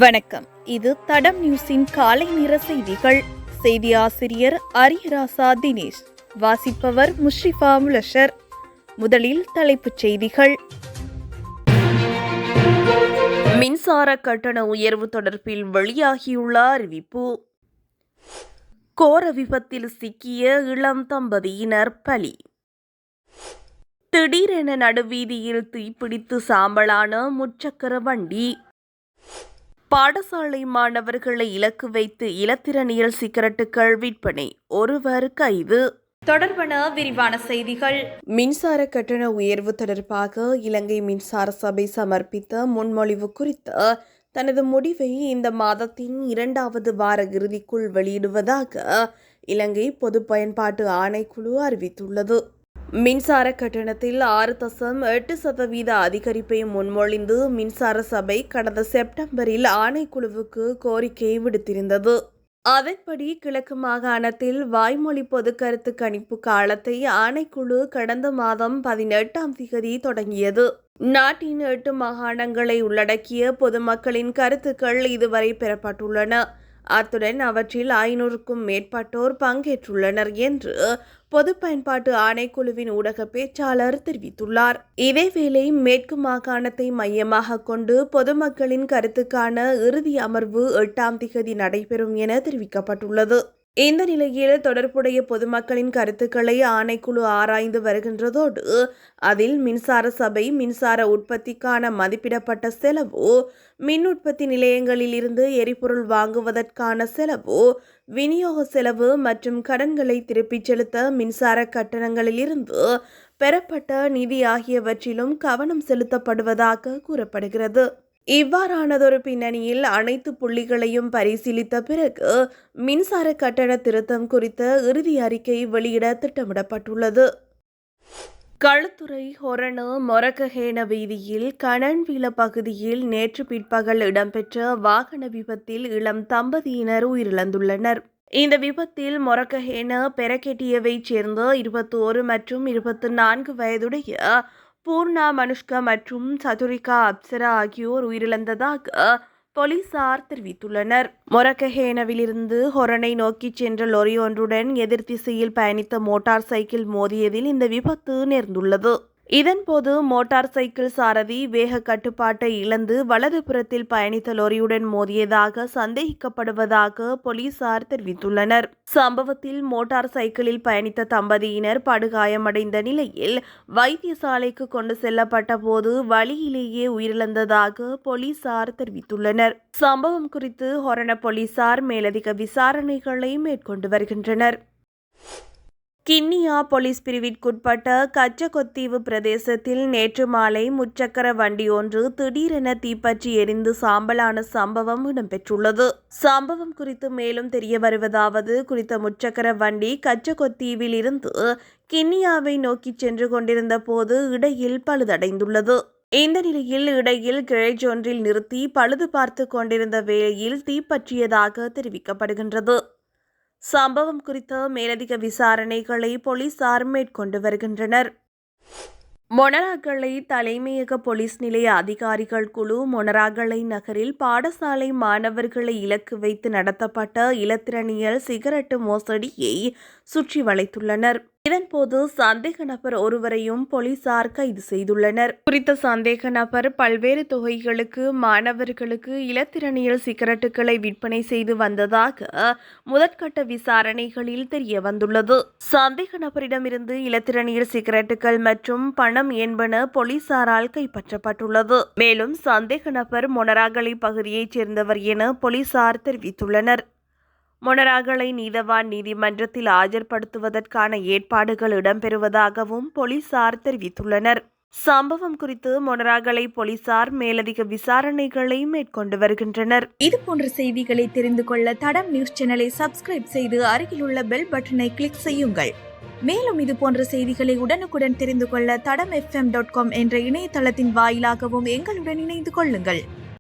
வணக்கம். இது தடம் நியூஸின் காலை நேர செய்திகள். செய்தி ஆசிரியர் அரியராசா தினேஷ். வாசிப்பவர் முஷ்ரிஃபா முலஷர். முதலில் தலைப்புச் செய்திகள். மின்சார கட்டண உயர்வு தொடர்பில் வெளியாகியுள்ள அறிவிப்பு. கோர விபத்தில் சிக்கிய இளம் தம்பதியினர் பலி. திடீரென நடுவீதியில் தீப்பிடித்து சாம்பலான முச்சக்கர வண்டி. பாடசாலை மாணவர்களை இலக்கு வைத்து இலத்திரனியல் சிகரெட்டுகள் விற்பனை, ஒருவர் கைது. தொடர்பான விரிவான செய்திகள். மின்சார கட்டண உயர்வு தொடர்பாக இலங்கை மின்சார சபை சமர்ப்பித்த முன்மொழிவு குறித்த தனது முடிவை இந்த மாதத்தின் 2வது வார இறுதிக்குள் வெளியிடுவதாக இலங்கை பொது பயன்பாட்டு ஆணைக்குழு அறிவித்துள்ளது. மின்சார கட்டணத்தில் 6.8% அதிகரிப்பை முன்மொழிந்து மின்சார சபை கடந்த செப்டம்பரில் ஆணைக்குழுவுக்கு கோரிக்கை விடுத்திருந்தது. அதன்படி கிழக்கு மாகாணத்தில் வாய்மொழி பொது கருத்து கணிப்பு காலத்தை ஆணைக்குழு கடந்த மாதம் 18ஆம் தேதி தொடங்கியது. நாட்டின் 8 மாகாணங்களை உள்ளடக்கிய பொதுமக்களின் கருத்துக்கள் இதுவரை பெறப்பட்டுள்ளன. அத்துடன் அவற்றில் 500க்கும் மேற்பட்டோர் பங்கேற்றுள்ளனர் என்று பொது பயன்பாட்டு ஆணைக்குழுவின் ஊடக பேச்சாளர் தெரிவித்துள்ளார். இதேவேளை மேற்கு மாகாணத்தை மையமாக கொண்டு பொதுமக்களின் கருத்துக்கான இறுதி அமர்வு 8ஆம் தேதி நடைபெறும் என தெரிவிக்கப்பட்டுள்ளது. இந்த நிலையில் தொடர்புடைய பொதுமக்களின் கருத்துக்களை ஆணைக்குழு ஆராய்ந்து வருகின்றதோடு அதில் மின்சார சபை மின்சார உற்பத்திக்கான மதிப்பிடப்பட்ட செலவு, மின் உற்பத்தி நிலையங்களில் இருந்து எரிபொருள் வாங்குவதற்கான செலவு, விநியோக செலவு மற்றும் கடன்களை திருப்பிச் செலுத்த மின்சார கட்டணங்களில் இருந்து பெறப்பட்ட நிதி ஆகியவற்றிலும் கவனம் செலுத்தப்படுவதாக கூறப்படுகிறது. இவ்வாறானதொரு பின்னணியில் அனைத்து புள்ளிகளையும் பரிசீலித்த பிறகு மின்சார கட்டண திருத்தம் குறித்த இறுதி அறிக்கை வெளியிட திட்டமிடப்பட்டுள்ளது. களுத்துறை ஹொரண மொரகஹேன வீதியில் கணன்வில பகுதியில் நேற்று பிற்பகல் இடம்பெற்ற வாகன விபத்தில் இளம் தம்பதியினர் உயிரிழந்துள்ளனர். இந்த விபத்தில் மொரகஹேன பெரகெட்டியவைச் சேர்ந்த 21 மற்றும் 24 வயதுடைய பூர்ணா மனுஷ்கா மற்றும் சதுரிகா அப்சரா ஆகியோர் உயிரிழந்ததாக போலீசார் தெரிவித்துள்ளனர். மொரகஹேனவிலிருந்து ஹொரணை நோக்கி சென்ற லொரி ஒன்றுடன் எதிர் திசையில் பயணித்த மோட்டார் சைக்கிள் மோதியதில் இந்த விபத்து நேர்ந்துள்ளது. இதன்போது மோட்டார் சைக்கிள் சாரதி வேக கட்டுப்பாட்டை இழந்து வலதுபுறத்தில் பயணித்த லொரியுடன் மோதியதாக சந்தேகிக்கப்படுவதாக போலீசார் தெரிவித்துள்ளனர். சம்பவத்தில் மோட்டார் சைக்கிளில் பயணித்த தம்பதியினர் படுகாயமடைந்த நிலையில் வைத்தியசாலைக்கு கொண்டு செல்லப்பட்ட போது வழியிலேயே உயிரிழந்ததாக போலீசார் தெரிவித்துள்ளனர். சம்பவம் குறித்து ஹொரண போலீசார் மேலதிக விசாரணைகளை மேற்கொண்டு வருகின்றனர். கிண்ணியா போலீஸ் பிரிவிற்குட்பட்ட கச்சகொத்தீவு பிரதேசத்தில் நேற்று மாலை முச்சக்கர வண்டி ஒன்று திடீரென தீப்பற்றி எரிந்து சாம்பலான சம்பவம் இடம்பெற்றுள்ளது. சம்பவம் குறித்து மேலும் தெரிய வருவதாவது, குறித்த முச்சக்கர வண்டி கச்சகொத்தீவில் இருந்து கிண்ணியாவை நோக்கி சென்று கொண்டிருந்த போது இடையில் பழுதடைந்துள்ளது. இந்த நிலையில் இடையில் கிரேஜ் ஒன்றில் நிறுத்தி பழுது பார்த்து கொண்டிருந்த வேளையில் தீப்பற்றியதாக தெரிவிக்கப்படுகின்றது. சம்பவம் குறித்த மேலதிக விசாரணைகளை போலீசார் மேற்கொண்டு வருகின்றனர். மொனராகலை தலைமையக போலீஸ் நிலைய அதிகாரிகள் குழு மொனராகலை நகரில் பாடசாலை மாணவர்களை இலக்கு வைத்து நடத்தப்பட்ட இலத்திரனியல் சிகரெட்டு மோசடியை சுற்றி வளைத்துள்ளனர். இதன்போது சந்தேக நபர் ஒருவரையும் போலீசார் கைது செய்துள்ளனர். குறித்த சந்தேக நபர் பல்வேறு தொகைகளுக்கு மாணவர்களுக்கு இலத்திரனியல் சிகரெட்டுகளை விற்பனை செய்து வந்ததாக முதற்கட்ட விசாரணைகளில் தெரிய வந்துள்ளது. சந்தேக நபரிடமிருந்து இலத்திரனியல் சிகரெட்டுகள் மற்றும் பணம் என்பன போலீசாரால் கைப்பற்றப்பட்டுள்ளது. மேலும் சந்தேக நபர் மொனராகலை பகுதியைச் சேர்ந்தவர் என போலீசார் தெரிவித்துள்ளனர். மொனராகலை நீதவான் நீதிமன்றத்தில் ஆஜர்படுத்துவதற்கான ஏற்பாடுகள் இடம்பெறுவதாகவும் போலீசார் தெரிவித்துள்ளனர். சம்பவம் குறித்து மொனராகலை போலீசார் மேலதிக விசாரணைகளை மேற்கொண்டு வருகின்றனர். இதுபோன்ற செய்திகளை தெரிந்து கொள்ள தடம் நியூஸ் சேனலை சப்ஸ்கிரைப் செய்து அருகிலுள்ள பெல் பட்டனை கிளிக் செய்யுங்கள். மேலும் இதுபோன்ற செய்திகளை உடனுக்குடன் தெரிந்து கொள்ள தடம் fm.com என்ற இணையதளத்தின் வாயிலாகவும் எங்களுடன் இணைந்து கொள்ளுங்கள்.